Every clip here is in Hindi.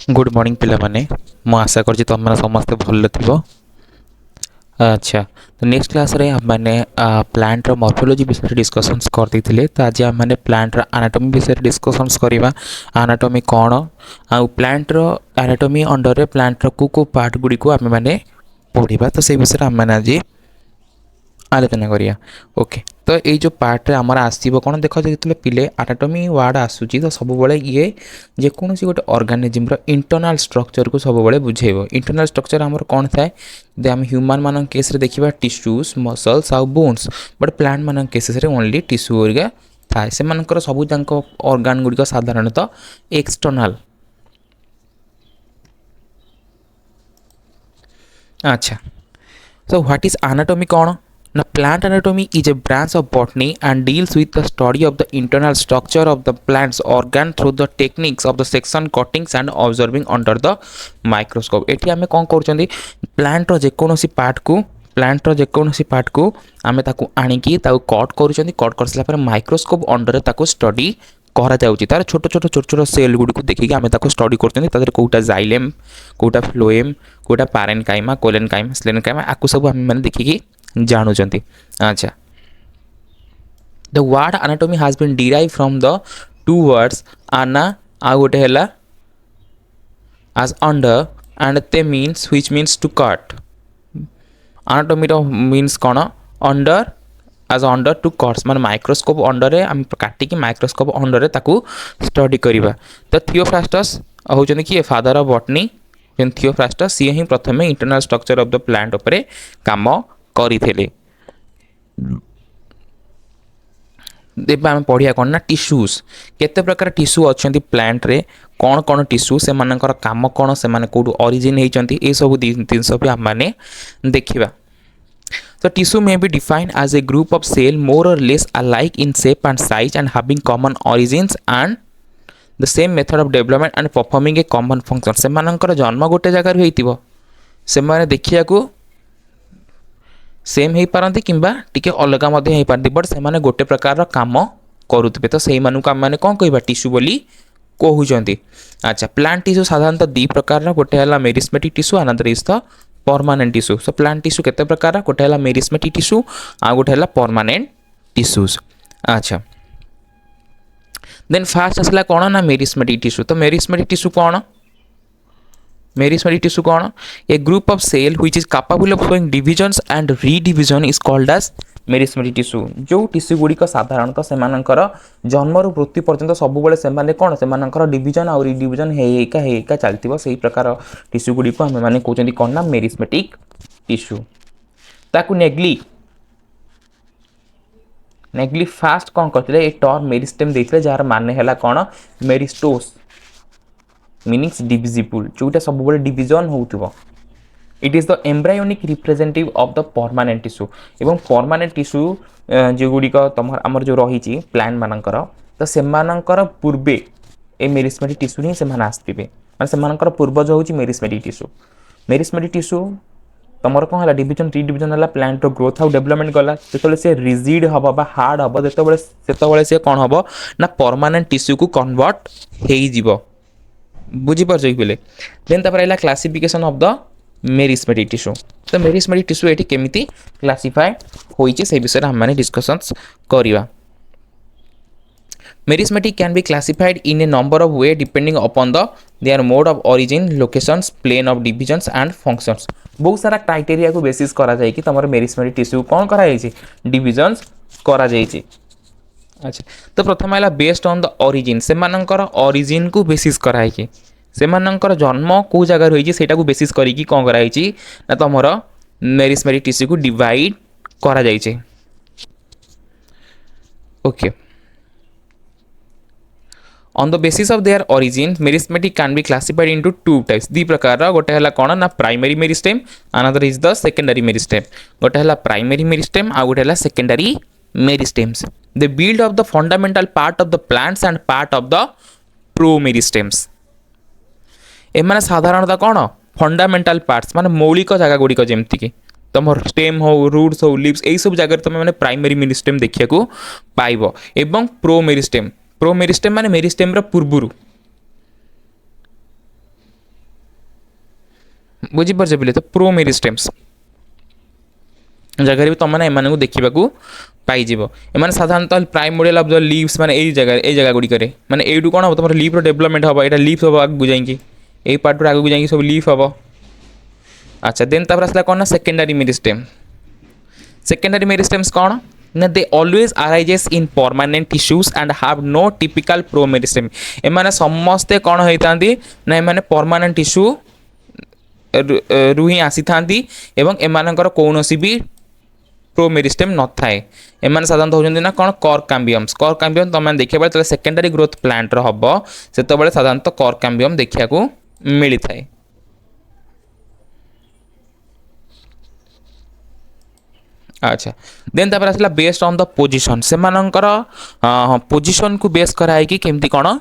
गुड मॉर्निंग पिला माने मु आशा कर तुम मैंने समस्ते भल थी। अच्छा तो नेक्स्ट क्लास रे हम मैंने प्लांट रो मॉर्फोलॉजी विषय डिस्कशंस करते थे। तो आज हम मैंने प्लांट रो एनाटॉमी विषय डिस्कशंस करवा। एनाटॉमी कौन आ प्लांट रो एनाटॉमी अंडर रे प्लांट रो को पार्ट गुडी को आम मैंने पढ़ा। तो से विषय हम मैंने आज आलोचना करिया। ओके तो ये जो पार्ट रे आमर आसो कौन देख जो पिले एनाटॉमी वार्ड आसूची तो सब ये जेकोसी गोटे ऑर्गेनिज्म इंटरनल स्ट्रक्चर को सब बुझेब। इंटरनल स्ट्रक्चर आमर कौन थाए आम ह्यूमन मान केस रे देखा टिश्यूज मसल्स आउ बोन्स बट प्लांट मान केसेस रे ओनली टिश्यू ओरिका थाए से सब ऑर्गान गुड़िक साधारणतः एक्सटर्नाल। अच्छा so what is anatomy कौन ना plant anatomy is a branch of botany and deals with the study of the internal structure of the plant's organ through the techniques of the section cuttings and observing under the microscope। एठी आमे कोन करछंदी प्लांट रो जेकोनोसी पार्ट को आमे ताकू आनी की ताकू कट करूछंदी। कट करसला पर माइक्रोस्कोप अंडर ताकू स्टडी करा जाउची। तार छोट छोट सेल गुडी को देखि आमे ताकू स्टडी करछंदी। तादर कोटा जाइलेम कोटा फ्लोएम कोटा पैरेन्काइमा कोलेनकाइमा स्लेनकाइमा आकु सब आमे माने देखि जानुचंती। अच्छा the word anatomy has been derive from the two words ana आ गोटे हैला as under and they means which means to cut। Anatomy रो मीन्स कौन under as under to cuts मान माइक्रोस्कोप अंडर रे हम काटी की माइक्रोस्कोप अंडर रे ताकू स्टडी करिबा। तो थियोफ्रास्टस होचन कि फादर ऑफ बॉटनी जेन थियोफ्रास्टस सी ही प्रथमे internal structure of the plant उपरे काम करिथिले। देबा हम पढ़िया कौन ना टिश्यूज केते प्रकार टिश्यू अच्छी प्लांट रे कौन कौन टिश्यू से मानकर काम कौन से माने कोड ओरिजिन होती ये सब जिनस भी आम मैंने देखा। So tissue may be defined as a group of cell more or less alike in shape and size and having common origins and the same method of development and performing a common function। से मानकर जन्म गोटे जगह होइतिबो से माने देखिया को सेम हो पारती कि टिके अलग हो पारती बट से माने गोटे प्रकार काम करुवे। तो से आम मैंने कौन कह टिश्यू बोली कहते। अच्छा प्लांट टिश्यू साधारणतः दी प्रकार गोटे है meristematic tissue another is the permanent tissue. So plant tissue केते प्रकार गोटे है मेरिस्मेटिक टिश्यू आ गोटे है परमानेंट टिश्यूज। अच्छा देन फास्ट आसला कौन ना मेरिस्मेटिक टिश्यू। तो मेरिस्मेटिक टिश्यू कौन मेरिस्मेटिक टिश्यू कौन a group of cell which is capable of showing divisions and redivision is called as meristematic tissue. जो टिश्यू गुड़िक साधारणतः सेमानकर जन्मर मृत्यु पर्यंत सबुबले सेमाने कौन सेमानकर डिविजन और रीडिविजन हेका चलतिबो सेही प्रकार टिश्यू गुड़िक आमे माने कहउचंदी कौन ना मेरिस्मेटिक टिश्यू। ताकू नेग्ली फास्ट कौन करथिले ए टर्म मेरिस्टेम देथिले जार माने हैला कौन मेरिस्टोस मीनिंग्स डिविजिबल जोटा सब डिविजन होउथिबो। It is the embryonic representative of the permanent tissue एवं परमानेंट टिश्यू जो गुड़िक तुम आमर जो रही प्लांट मानकर तो सेमानकर पूर्वे ए मेरिस्मेटिक टिश्यू ही से आसथिबे माने सेमानकर पूर्वज होउची मेरिस्मेटिक टिश्यू। मेरिस्मेटिक टिश्यू तुमर कौन है डिविजन रिडिविजन है प्लांट रो ग्रोथ आउ डेवलपमेंट गला जो से रिजिड हम बा हार्ड हम जो से कौन हम ना परमानेंट टिश्यू को कन्वर्ट हो बुझीपार पे। देन तापर classification of the meristematic tissue. तो मेरिस्मेटिक टिश्यू ये केमिति क्लासिफाई होइचे से विषय हम माने डिस्कशंस करिवा। Meristematic can be classified in a number of way depending upon the their mode of origin locations plane of divisions and functions. बहुत सारा क्राइटेरिया को बेसिस करा जाय कि तमर मेरिस्मेटिक टिश्यू कौन करा जायछि डिविजन्स करा जायछि। अच्छा तो प्रथम है बेस्ड ऑन द ओरिजिन से मानकर ओरिजिन को बेसिस कराई से मानकर जन्म को जगह होइछि सेटा को बेसिस करिकी कौन कराई ना तुमर मेरिस्मेटिक टिश्यू को डिवाइड करा जायछि। Okay on the basis of their origin meristematic can be classified into two types. दी प्रकार गोटे है कौन ना primary meristem another is the secondary meristem. गोटे है प्राइमरी मेरिस्टेम आ गोटे है secondary meristems. They build of the fundamental part of the plants and part of the promerisstems। एमाने साधारणतः कौन फंडामेंटल पार्ट्स माने मौलिक जगह गुड़िक जमती कि तुम स्टेम हो रूट्स हो लिव्स यही सब जगह तुम मैंने प्राइमरी मेरिस्टेम देखा पाइब एवं प्रोमेरिस्टेम माने मेरिस्टेम पूर्वरु बुझीपार पे तो प्रो मेरिस्टेम्स जगह भी तुम मैंने देखा पाइज एम साधारणतः प्राइमोडियल ऑफ द लीव्स माने जगह गुड़िक माने यू कौन हम तुम लीफ डेवलपमेंट हम यहाँ लीफ हम आगे जाकि यही पार्ट आगे जाकि सब लीफ हम। अच्छा देन तापर आसला कौन ना सेकेंडरी मेरिस्टेम। सेकेंडरी मेरिस्टेम्स कौन ना they always arises in permanent tissues and have no typical promeristem. एमाने समस्ते कौन होता ना एमाने परमानेंट टिश्यू रु ही आसी था एवं एमानकर कौनसी भी प्रो मेरिस्टेम न थाए। एमाने साधारणतः होचंदी ना कौन कर कैम्बियम्स। कर कैम्बियम तुम देखा बेले सेकेंडरी ग्रोथ प्लांट हम से साधारणतः कर कैम्बियम देखा मिलता है। अच्छा देन तापर आसला बेस्ड ऑन द पोजीशन से पोजीशन को बेस कराई कि केमती कौन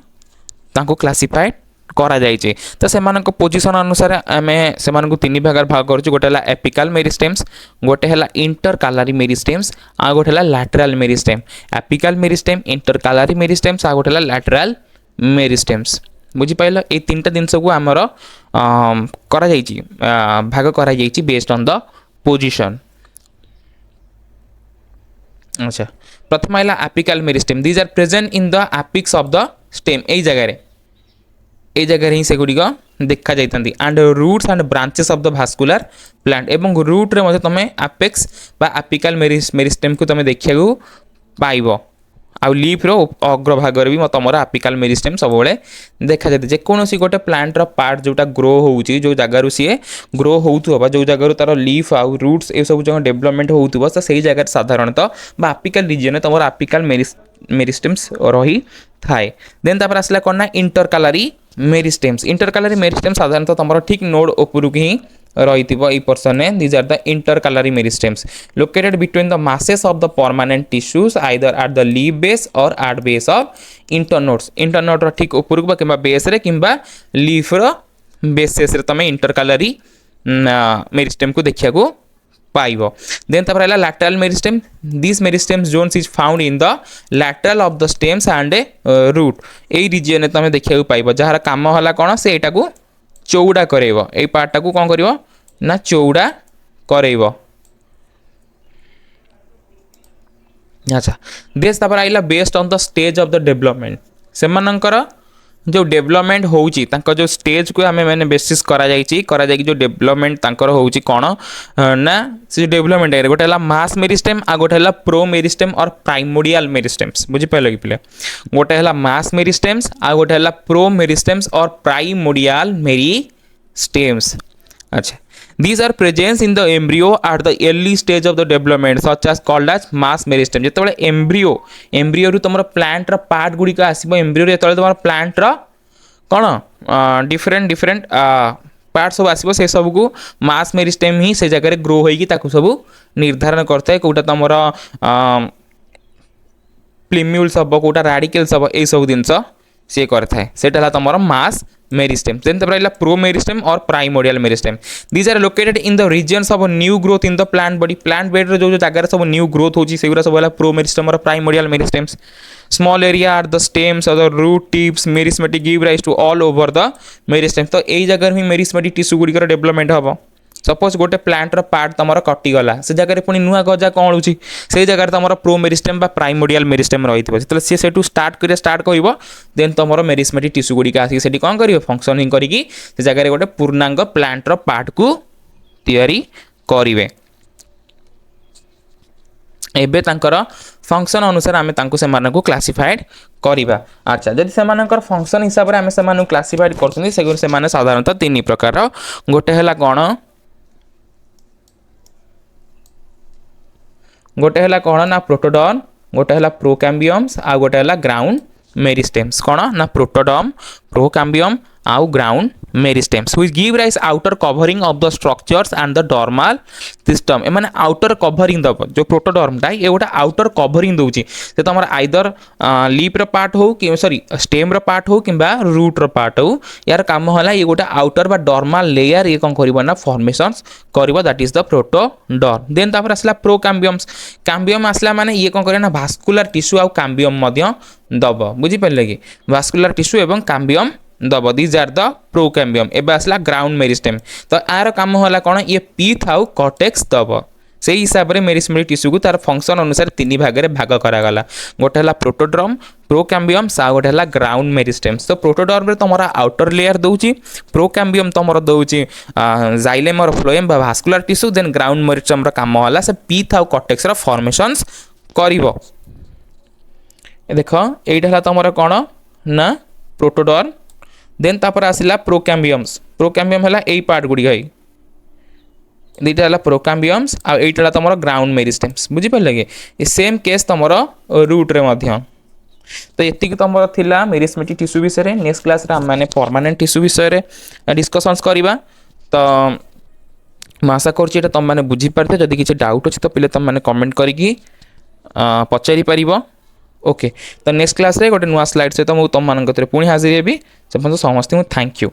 तांको क्लासिफाइड करा जाइए। तो से पोजीशन अनुसार आम से तीन भाग भाग करूँ। गोटे है एपिकल मेरिस्टेम्स, गोटे है इंटरकालारी मेरिस्टेम्स, आ गोटे है lateral meristem. Apical meristem, intercalary meristems, आ गोटे है लैटरल मेरिस्टेम्स। बुझीपाल ये तीन टा जिनस को आमर भाग करा बेस्ड ऑन द पोजीशन। अच्छा प्रथम है apical meristem. These are present in the apex of the stem. यही जगह ही से गुड़िक देखा जाता and roots and branches of the vascular plant. एवं रूट रे तुम एपेक्स बा एपिकल मेरिस्टेम को तुम देखा पाइब। आउ लीफ रो अग्रभाग भी तुम एपिकल मेरिस्टेम सब देखा जाए। जेकोसी गोटे प्लांट पार्ट जोटा ग्रो होउची जो जगार सी ग्रो होउथुबा जो जगार तार लीफ आउ रूट्स ये सब जो डेवलपमेंट होउथुबा तो सही जगह साधारणतः बा एपिकल रीजन तुम एपिकल मेरिस्टेम्स रही थाए। देन तापर आसला कौन ना इंटरकालारी मेरिस्टेम्स। इंटरकालारी मेरिस्टेम साधारणतः तुम ठीक नोड उपरक ही रही पर्सन ने। These are the intercalary meristems located between the masses of the permanent tissues either at the leaf base or at base of internodes. Internode ठीक उपरक कि बेस रे कि लीफ बेसेस रे तुम इंटरकालारी मेरिस्टेम को देखा पाइब। देन तापर है lateral meristem. This meristem zones is found in the lateral of the stems and root. यही रिजन तुम देखा पाइब जार काम है कौन से यहाँ को चौड़ा करेब। यही पार्टा को कौन कर ना चौड़ा करेब। अच्छा देश तापर आइला based on the stage of the development. से जो डेवलपमेंट होउची तांको जो स्टेज को हमें मैंने बेसिस करा जाइए जो डेवलपमेंट तांकर होउची कौन ना से डेवलपमेंट है गोटे है मास मेरिस्टेम आ गोटे है promeristem or primordial meristems. बुझीपाल कि पिले गोटे है मास मेरिस्टेम्स आ गोटे है प्रो मेरिस्टेम्स और प्राइमोडियल मेरिस्टेम्स। अच्छा these are present in the embryo at the early stage of the development such as called as mass meristem। जेतबेले एम्ब्रियो रु तुम प्लांट रा पार्ट गुड़िक आसो एम्ब्रियो जेतबेले तुम प्लांट रा कौन डिफरेंट पार्ट सब आसो से सब को मास मेरिस्टेम ही से जगह ग्रो होगी ताकू सब निर्धारण करता है कौटा तुम प्लिम्यूल्स हम कौटा राडिकल्स हम यही सब जिनस सी करता है तुम मास मेरिस्टेम। देन तब रहा promeristem or primordial meristem. These are located in the regions of new growth in the plant body. Plant बेड जो जगह सब न्यू ग्रोथ होची सेगुरा सब है promeristem or primordial meristems. Small area are the stems or the root tips meristematic give rise to all over the meristem. तो यही जगह ही मेरिस्मेटिक टिश्यू गुड़िकर डेवलपमेंट हम। सपोज गोटे प्लांट पार्ट तुम कटिगला से जगह पुणी नुआ गजा कौन हो से जगह तुम प्रो मेरिस्टेम प्राइमोडियल मेरिस्टेम रही है सी से स्टार्ट कर देन तुम मेरिस्मेटिक टिश्यू गुड़िक आसिक कौन कर फंक्शनिंग करी से जगह गोटे पूर्णांग प्लांट पार्ट को तैयारी करेंगे। एबे तांकर फंक्शन अनुसार आम से क्लासिफाइड करवा। अच्छा जदि से फंक्शन हिसाब से आम से क्लासिफाइड कर साधारणतः तीन प्रकार गोटे है कौन गोटे है कौन ना प्रोटोडर्म, गोटे है प्रोकैम्बियम्स आ गोटे है ग्राउंड मेरिस्टेम्स। कौन ना प्रोटोडर्म, प्रोकैम्बियम आउ ground meristems which give rise outer covering of the structures and the dermal system. ए माने आउटर कवरिंग दब जो प्रोटोडर्म टा ये गोटे आउटर कवरिंग दउची से तुम आइदर लीफ र पार्ट हो कि सॉरी स्टेम र पार्ट हो किंबा रूट र पार्ट हो यार काम होला ये गोटे आउटर बा डॉर्मल लेयर ये कौन करिवो ना फॉर्मेशंस करिवो that is the protoderm. Then तापर आसला प्रोकैम्बियम्स। कैम्बियम आसला माने ये कौन करे ना भास्कुलर टिश्यू आउ कैम्बियम मध्य दब। बुझी पाले कि भास्कुलर टिश्यू एवं कैम्बियम दब दिज आर द प्रोकैम्बियम एबे आसला ग्राउंड मेरिस्टेम तो यार काम होला कौन ये पीथ आउ कॉर्टेक्स दब से हिसाब से मेरिस्टेमेटिक टिश्यू को तार फंक्शन अनुसार तीन भाग में भाग करागला गोटे है प्रोटोड्रम प्रोकैम्बियम्स आ गोटे है ग्राउंड मेरिस्टेम्स तो प्रोटोड्रम में तुम आउटर लेयर दूची प्रोकैम्बियम तुम दूची जाइलेम और phloem vascular tissue then ground meristem काम होला से पीथ आउ कॉर्टेक्स फॉर्मेशंस करिवो देख ये तुम कौन ना प्रोटोडर्म देन तापर आसला प्रोकैम्बियम्स प्रोकैम्बियम है यही पार्ट गुड़ी दुईटा है प्रोकैम्बियम्स आ एटा तुम ग्राउंड मेरिस्टेम्स बुझीपारे कि ये सेम केस तुम रूट रे मध्य तो ये तुम थिला मेरिस्टेमेटिक टिश्यू विषय नेक्स्ट क्लास रे हम परमानेंट टिश्यू विषय डिस्कसन्स करवा तो मैं आशा करुँच तुम मैंने बुझीपारे जदि किसी डाउट अच्छे तो पे तुम मैंने कमेंट करके पचारि पार ओके तो नेक्स्ट क्लास रे गोटे नुआ स्लाइड सहित मुझे तुम मान पुणी हाजिर हेबी से समस्त थैंक यू।